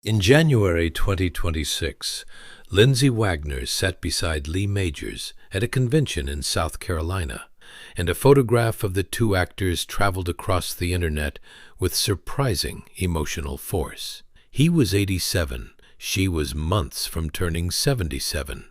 In January 2026, Lindsay Wagner sat beside Lee Majors at a convention in South Carolina, and a photograph of the two actors traveled across the internet with surprising emotional force. He was 87, she was months from turning 77,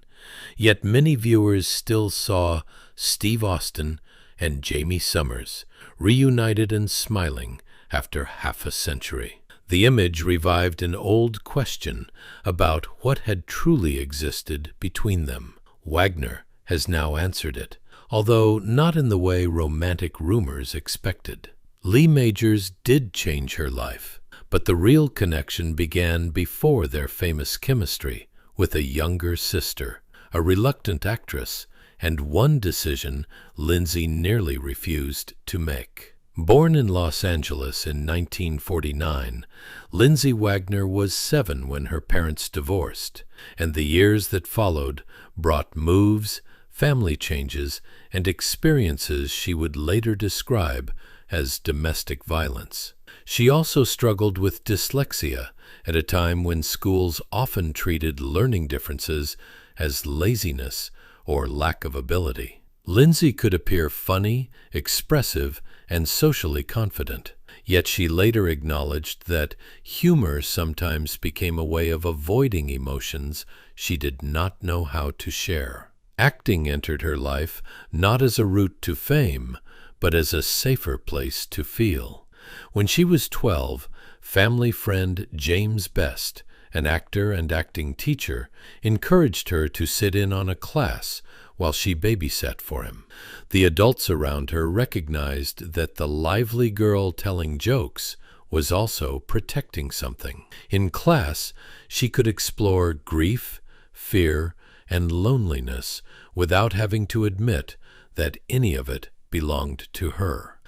yet many viewers still saw Steve Austin and Jamie Summers reunited and smiling after half a century. The image revived an old question about what had truly existed between them. Wagner has now answered it, although not in the way romantic rumors expected. Lee Majors did change her life, but the real connection began before their famous chemistry with a younger sister, a reluctant actress, and one decision Lindsay nearly refused to make. Born in Los Angeles in 1949, Lindsay Wagner was 7 when her parents divorced, and the years that followed brought moves, family changes, and experiences she would later describe as domestic violence. She also struggled with dyslexia at a time when schools often treated learning differences as laziness or lack of ability. Lindsay could appear funny, expressive, and socially confident, yet she later acknowledged that humor sometimes became a way of avoiding emotions she did not know how to share. Acting entered her life not as a route to fame, but as a safer place to feel. When she was 12, family friend James Best, an actor and acting teacher, encouraged her to sit in on a class while she babysat for him. The adults around her recognized that the lively girl telling jokes was also protecting something. In class, she could explore grief, fear, and loneliness without having to admit that any of it belonged to her.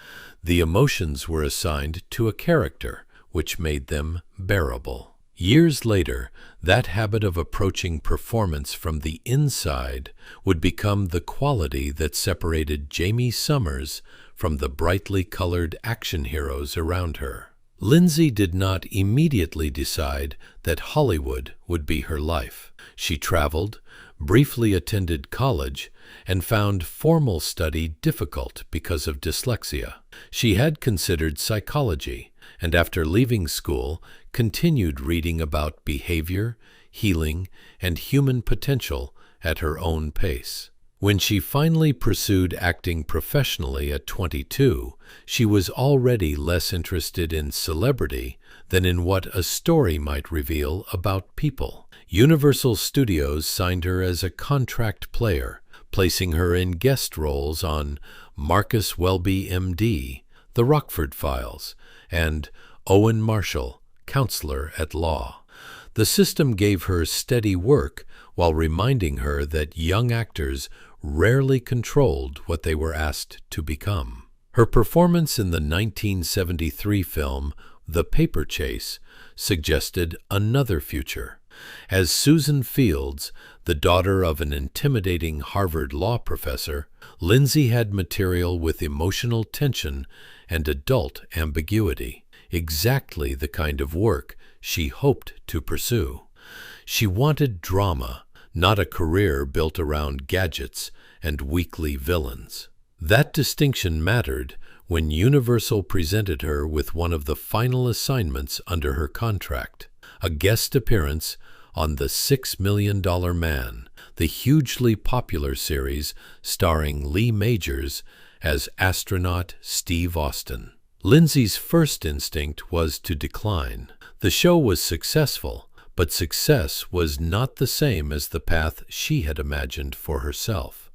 The emotions were assigned to a character, which made them bearable. Years later, that habit of approaching performance from the inside would become the quality that separated Jamie Summers from the brightly colored action heroes around her. Lindsay did not immediately decide that Hollywood would be her life. She traveled, briefly attended college, and found formal study difficult because of dyslexia. She had considered psychology, and after leaving school, continued reading about behavior, healing, and human potential at her own pace. When she finally pursued acting professionally at 22, she was already less interested in celebrity than in what a story might reveal about people. Universal Studios signed her as a contract player, placing her in guest roles on Marcus Welby, M.D., The Rockford Files, and Owen Marshall, Counselor at Law. The system gave her steady work while reminding her that young actors rarely controlled what they were asked to become. Her performance in the 1973 film The Paper Chase suggested another future. As Susan Fields, the daughter of an intimidating Harvard law professor, Lindsay had material with emotional tension and adult ambiguity, exactly the kind of work she hoped to pursue. She wanted drama, not a career built around gadgets and weakly villains. That distinction mattered when Universal presented her with one of the final assignments under her contract, a guest appearance on The $6 Million Man, the hugely popular series starring Lee Majors as astronaut Steve Austin. Lindsay's first instinct was to decline. The show was successful, but success was not the same as the path she had imagined for herself.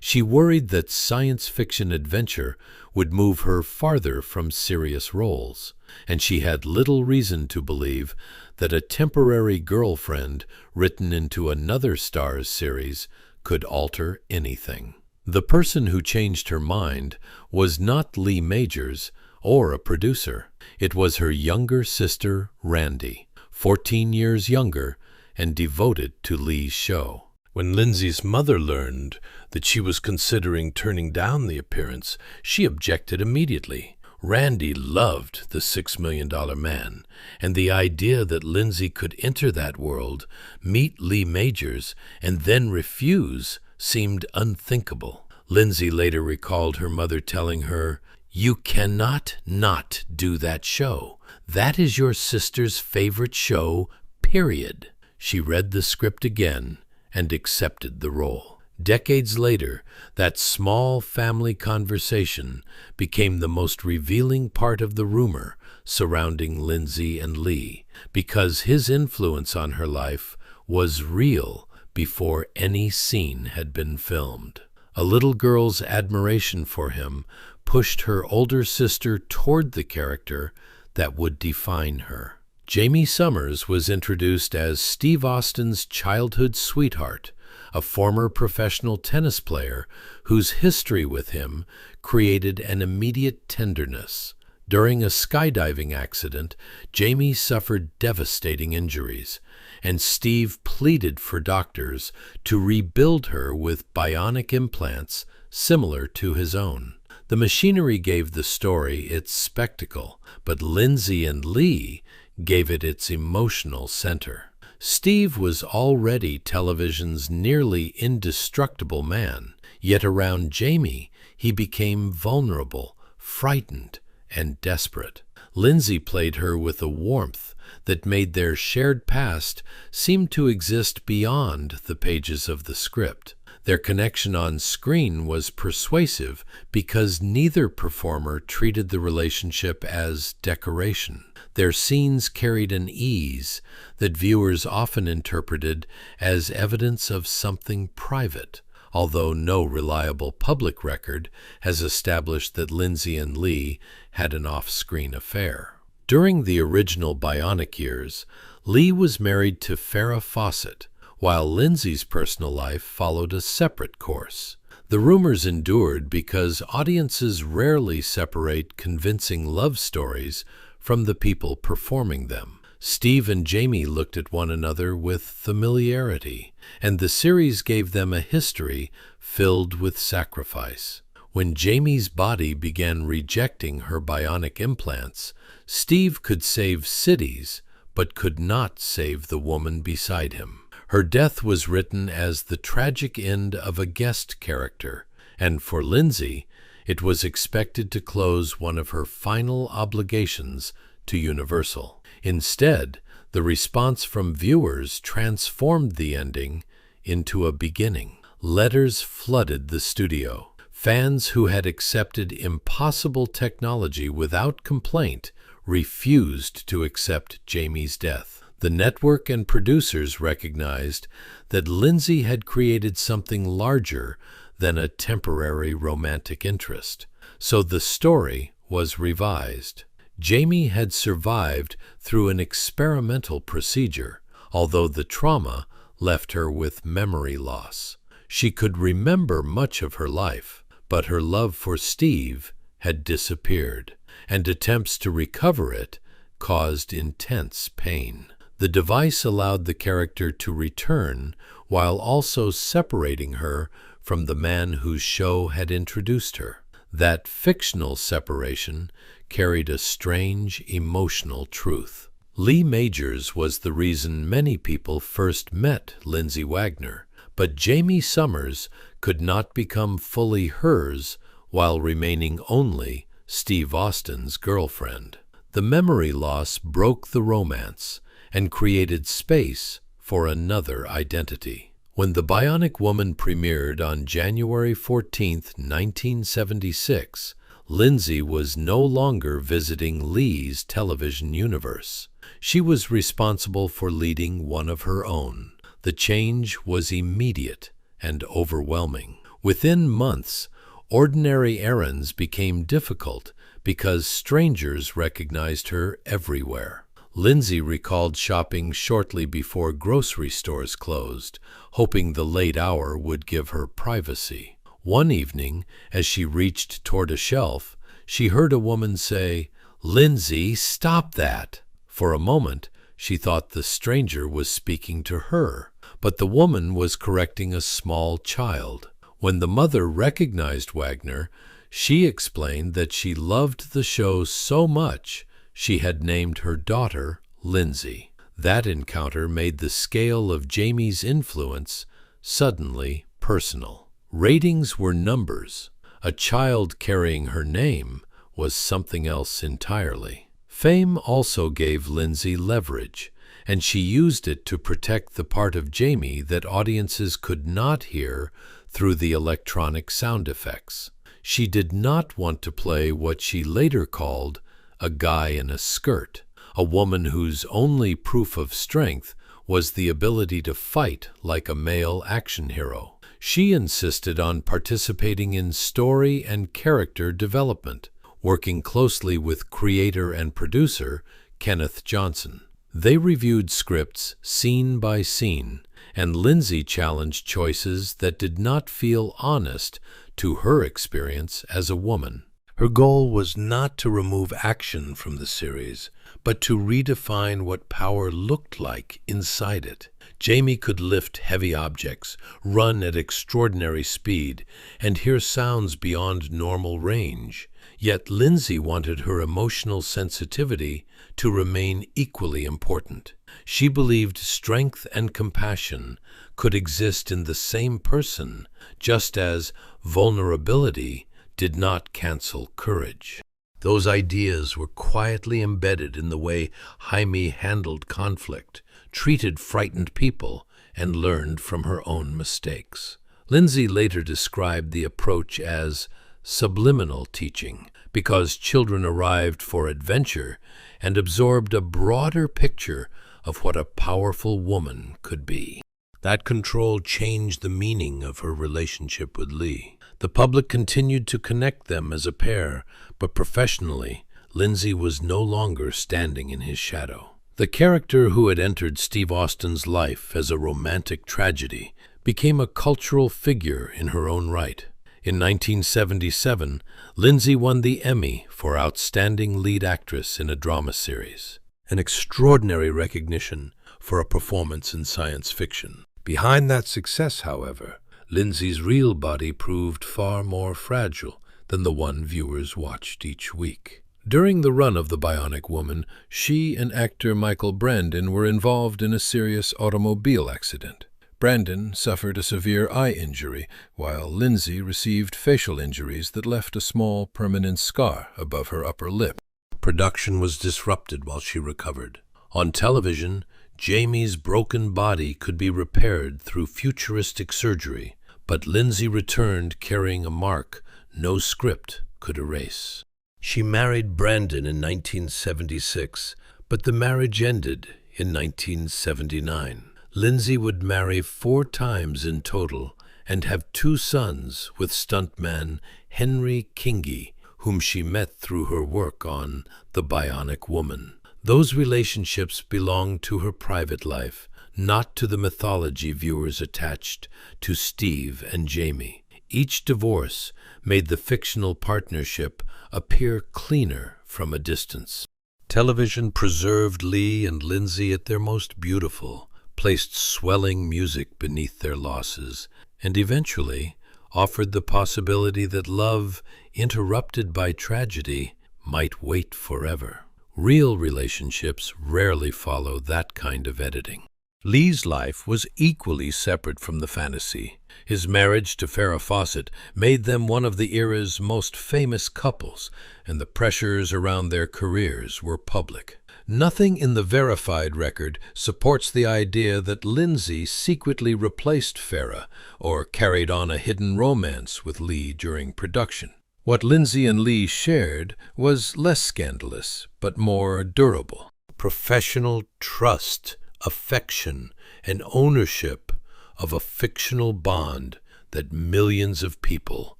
She worried that science fiction adventure would move her farther from serious roles, and she had little reason to believe that a temporary girlfriend written into another star's series could alter anything. The person who changed her mind was not Lee Majors or a producer. It was her younger sister, Randy, 14 years younger and devoted to Lee's show. When Lindsay's mother learned that she was considering turning down the appearance, she objected immediately. Randy loved the $6 Million Man, and the idea that Lindsay could enter that world, meet Lee Majors, and then refuse seemed unthinkable. Lindsay later recalled her mother telling her, "You cannot not do that show. That is your sister's favorite show, period." She read the script again and accepted the role. Decades later, that small family conversation became the most revealing part of the rumor surrounding Lindsay and Lee, because his influence on her life was real before any scene had been filmed. A little girl's admiration for him pushed her older sister toward the character that would define her. Jamie Summers was introduced as Steve Austin's childhood sweetheart, a former professional tennis player whose history with him created an immediate tenderness. During a skydiving accident, Jamie suffered devastating injuries, and Steve pleaded for doctors to rebuild her with bionic implants similar to his own. The machinery gave the story its spectacle, but Lindsay and Lee gave it its emotional center. Steve was already television's nearly indestructible man, yet around Jamie he became vulnerable, frightened, and desperate. Lindsay played her with a warmth that made their shared past seem to exist beyond the pages of the script. Their connection on screen was persuasive because neither performer treated the relationship as decoration. Their scenes carried an ease that viewers often interpreted as evidence of something private, although no reliable public record has established that Lindsay and Lee had an off-screen affair. During the original Bionic years, Lee was married to Farrah Fawcett, while Lindsay's personal life followed a separate course. The rumors endured because audiences rarely separate convincing love stories from the people performing them. Steve and Jamie looked at one another with familiarity, and the series gave them a history filled with sacrifice. When Jamie's body began rejecting her bionic implants, Steve could save cities, but could not save the woman beside him. Her death was written as the tragic end of a guest character, and for Lindsay, it was expected to close one of her final obligations to Universal. Instead, the response from viewers transformed the ending into a beginning. Letters flooded the studio. Fans who had accepted impossible technology without complaint refused to accept Jamie's death. The network and producers recognized that Lindsay had created something larger than a temporary romantic interest, so the story was revised. Jamie had survived through an experimental procedure, although the trauma left her with memory loss. She could remember much of her life, but her love for Steve had disappeared, and attempts to recover it caused intense pain. The device allowed the character to return while also separating her from the man whose show had introduced her. That fictional separation carried a strange emotional truth. Lee Majors was the reason many people first met Lindsay Wagner, but Jamie Summers could not become fully hers while remaining only Steve Austin's girlfriend. The memory loss broke the romance and created space for another identity. When The Bionic Woman premiered on January 14, 1976, Lindsay was no longer visiting Lee's television universe. She was responsible for leading one of her own. The change was immediate and overwhelming. Within months, ordinary errands became difficult because strangers recognized her everywhere. Lindsay recalled shopping shortly before grocery stores closed, hoping the late hour would give her privacy. One evening, as she reached toward a shelf, she heard a woman say, "Lindsay, stop that!" For a moment, she thought the stranger was speaking to her, but the woman was correcting a small child. When the mother recognized Wagner, She explained that she loved the show so much she had named her daughter Lindsay. That encounter made the scale of Jamie's influence suddenly personal. Ratings were numbers. A child carrying her name was something else entirely. Fame also gave Lindsay leverage, and she used it to protect the part of Jamie that audiences could not hear through the electronic sound effects. She did not want to play what she later called a guy in a skirt, a woman whose only proof of strength was the ability to fight like a male action hero. She insisted on participating in story and character development, working closely with creator and producer Kenneth Johnson. They reviewed scripts scene by scene, and Lindsay challenged choices that did not feel honest to her experience as a woman. Her goal was not to remove action from the series, but to redefine what power looked like inside it. Jamie could lift heavy objects, run at extraordinary speed, and hear sounds beyond normal range. Yet Lindsay wanted her emotional sensitivity to remain equally important. She believed strength and compassion could exist in the same person, just as vulnerability did not cancel courage. Those ideas were quietly embedded in the way Jaime handled conflict, treated frightened people, and learned from her own mistakes. Lindsay later described the approach as subliminal teaching, because children arrived for adventure and absorbed a broader picture of what a powerful woman could be. That control changed the meaning of her relationship with Lee. The public continued to connect them as a pair, but professionally, Lindsay was no longer standing in his shadow. The character who had entered Steve Austin's life as a romantic tragedy became a cultural figure in her own right. In 1977, Lindsay won the Emmy for Outstanding Lead Actress in a Drama Series, an extraordinary recognition for a performance in science fiction. Behind that success, however, Lindsay's real body proved far more fragile than the one viewers watched each week. During the run of The Bionic Woman, she and actor Michael Brandon were involved in a serious automobile accident. Brandon suffered a severe eye injury, while Lindsay received facial injuries that left a small permanent scar above her upper lip. Production was disrupted while she recovered. On television, Jamie's broken body could be repaired through futuristic surgery, but Lindsay returned carrying a mark no script could erase. She married Brandon in 1976, but the marriage ended in 1979. Lindsay would marry 4 times in total and have 2 sons with stuntman Henry Kingi, whom she met through her work on The Bionic Woman. Those relationships belonged to her private life, not to the mythology viewers attached to Steve and Jamie. Each divorce made the fictional partnership appear cleaner from a distance. Television preserved Lee and Lindsay at their most beautiful, placed swelling music beneath their losses, and eventually offered the possibility that love, interrupted by tragedy, might wait forever. Real relationships rarely follow that kind of editing. Lee's life was equally separate from the fantasy. His marriage to Farrah Fawcett made them one of the era's most famous couples, and the pressures around their careers were public. Nothing in the verified record supports the idea that Lindsay secretly replaced Farrah or carried on a hidden romance with Lee during production. What Lindsay and Lee shared was less scandalous, but more durable. Professional trust, affection, and ownership of a fictional bond that millions of people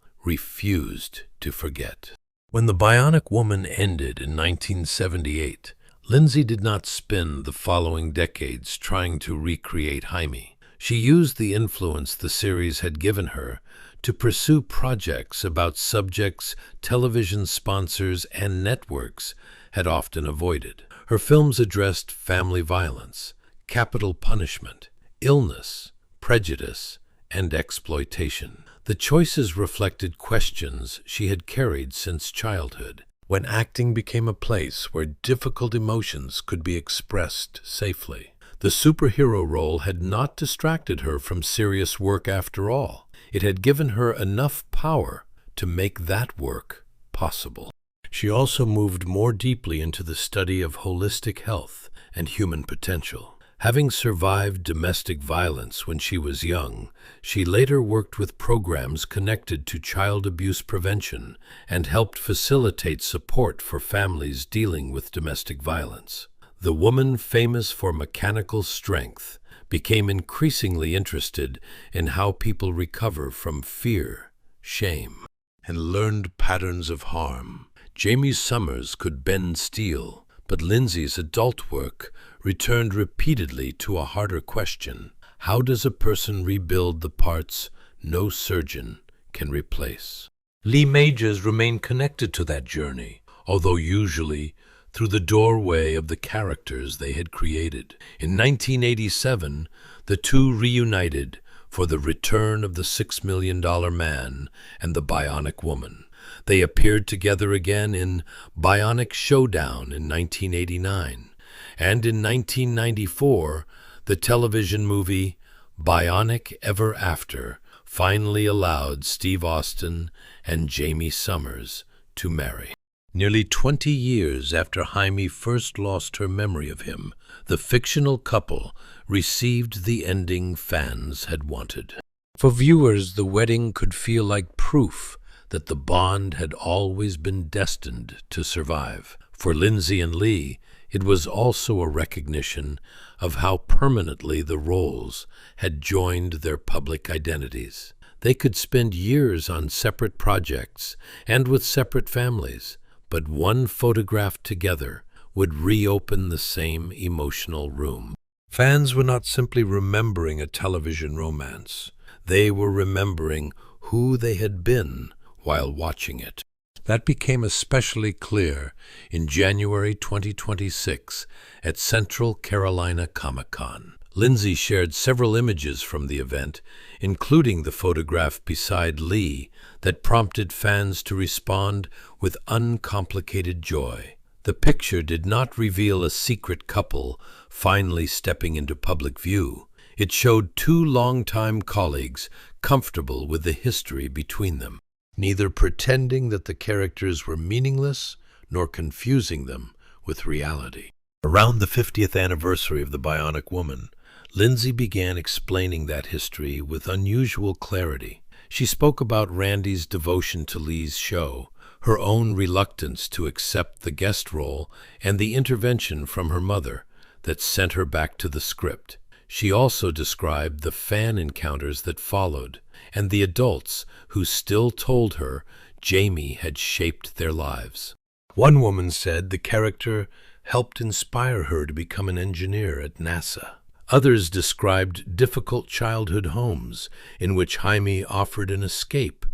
refused to forget. When The Bionic Woman ended in 1978, Lindsay did not spend the following decades trying to recreate Jaime. She used the influence the series had given her to pursue projects about subjects television sponsors and networks had often avoided. Her films addressed family violence, capital punishment, illness, prejudice, and exploitation. The choices reflected questions she had carried since childhood, when acting became a place where difficult emotions could be expressed safely. The superhero role had not distracted her from serious work after all. It had given her enough power to make that work possible. She also moved more deeply into the study of holistic health and human potential. Having survived domestic violence when she was young, she later worked with programs connected to child abuse prevention and helped facilitate support for families dealing with domestic violence. The woman famous for mechanical strength became increasingly interested in how people recover from fear, shame, and learned patterns of harm. Jamie Summers could bend steel, but Lindsay's adult work returned repeatedly to a harder question: how does a person rebuild the parts no surgeon can replace? Lee Majors remained connected to that journey, although usually through the doorway of the characters they had created. In 1987, the two reunited for The Return of the $6 Million Man and The Bionic Woman. They appeared together again in Bionic Showdown in 1989, and in 1994, the television movie Bionic Ever After finally allowed Steve Austin and Jamie Summers to marry. Nearly 20 years after Jaime first lost her memory of him, the fictional couple received the ending fans had wanted. For viewers, the wedding could feel like proof that the bond had always been destined to survive. For Lindsay and Lee, it was also a recognition of how permanently the roles had joined their public identities. They could spend years on separate projects and with separate families, but one photograph together would reopen the same emotional room. Fans were not simply remembering a television romance. They were remembering who they had been while watching it. That became especially clear in January 2026 at Central Carolina Comic-Con. Lindsay shared several images from the event, including the photograph beside Lee that prompted fans to respond with uncomplicated joy. The picture did not reveal a secret couple finally stepping into public view. It showed two longtime colleagues comfortable with the history between them, neither pretending that the characters were meaningless nor confusing them with reality. Around the 50th anniversary of The Bionic Woman, Lindsay began explaining that history with unusual clarity. She spoke about Randy's devotion to Lee's show, her own reluctance to accept the guest role, and the intervention from her mother that sent her back to the script. She also described the fan encounters that followed, and the adults who still told her Jamie had shaped their lives. One woman said the character helped inspire her to become an engineer at NASA. Others described difficult childhood homes in which Jaime offered an escape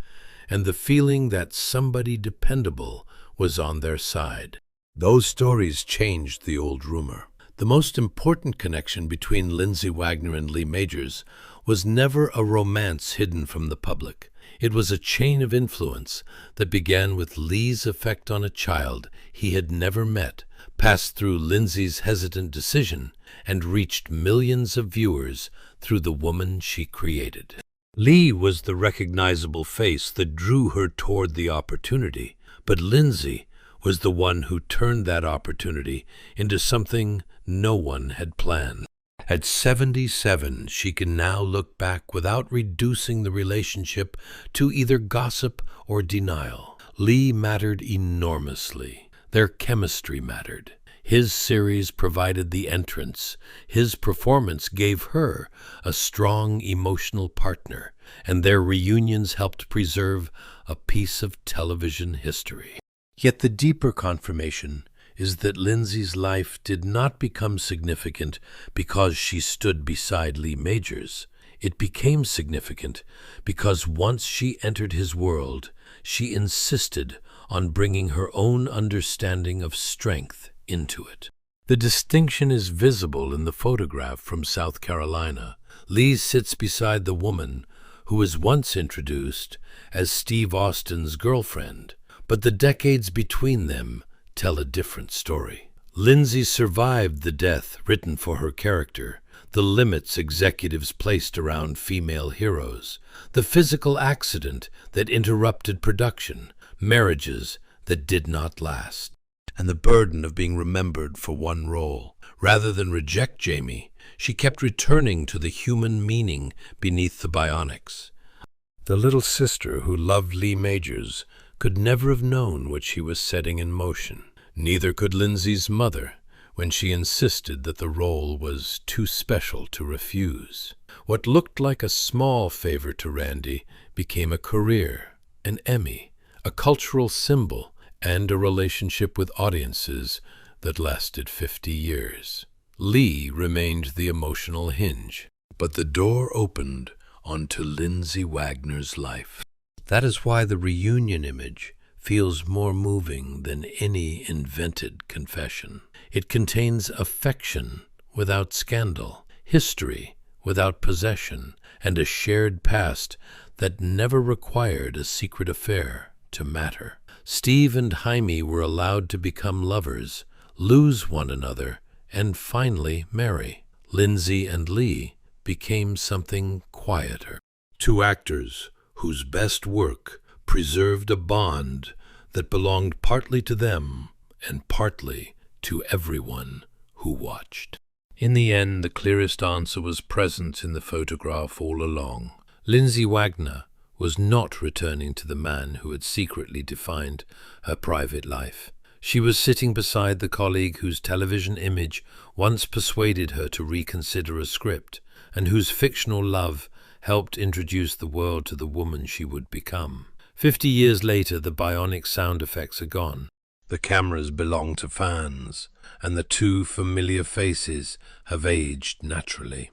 and the feeling that somebody dependable was on their side. Those stories changed the old rumor. The most important connection between Lindsay Wagner and Lee Majors was never a romance hidden from the public. It was a chain of influence that began with Lee's effect on a child he had never met, passed through Lindsay's hesitant decision, and reached millions of viewers through the woman she created. Lee was the recognizable face that drew her toward the opportunity, but Lindsay was the one who turned that opportunity into something no one had planned. At 77, she can now look back without reducing the relationship to either gossip or denial. Lee mattered enormously. Their chemistry mattered. His series provided the entrance. His performance gave her a strong emotional partner, and their reunions helped preserve a piece of television history. Yet the deeper confirmation is that Lindsay's life did not become significant because she stood beside Lee Majors. It became significant because once she entered his world, she insisted on bringing her own understanding of strength into it. The distinction is visible in the photograph from South Carolina. Lee sits beside the woman who was once introduced as Steve Austin's girlfriend, but the decades between them tell a different story. Lindsay survived the death written for her character, the limits executives placed around female heroes, the physical accident that interrupted production, marriages that did not last, and the burden of being remembered for one role. Rather than reject Jamie, she kept returning to the human meaning beneath the bionics. The little sister who loved Lee Majors could never have known what she was setting in motion. Neither could Lindsay's mother, when she insisted that the role was too special to refuse. What looked like a small favor to Randy became a career, an Emmy, a cultural symbol, and a relationship with audiences that lasted 50 years. Lee remained the emotional hinge, but the door opened onto Lindsay Wagner's life. That is why the reunion image feels more moving than any invented confession. It contains affection without scandal, history without possession, and a shared past that never required a secret affair to matter. Steve and Jaime were allowed to become lovers, lose one another, and finally marry. Lindsay and Lee became something quieter. Two actors whose best work preserved a bond that belonged partly to them and partly to everyone who watched. In the end, the clearest answer was present in the photograph all along. Lindsay Wagner was not returning to the man who had secretly defined her private life. She was sitting beside the colleague whose television image once persuaded her to reconsider a script, and whose fictional love helped introduce the world to the woman she would become. 50 years later, the bionic sound effects are gone. The cameras belong to fans, and the two familiar faces have aged naturally.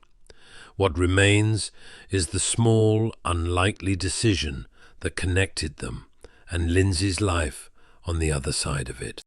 What remains is the small, unlikely decision that connected them, and Lindsay's life on the other side of it.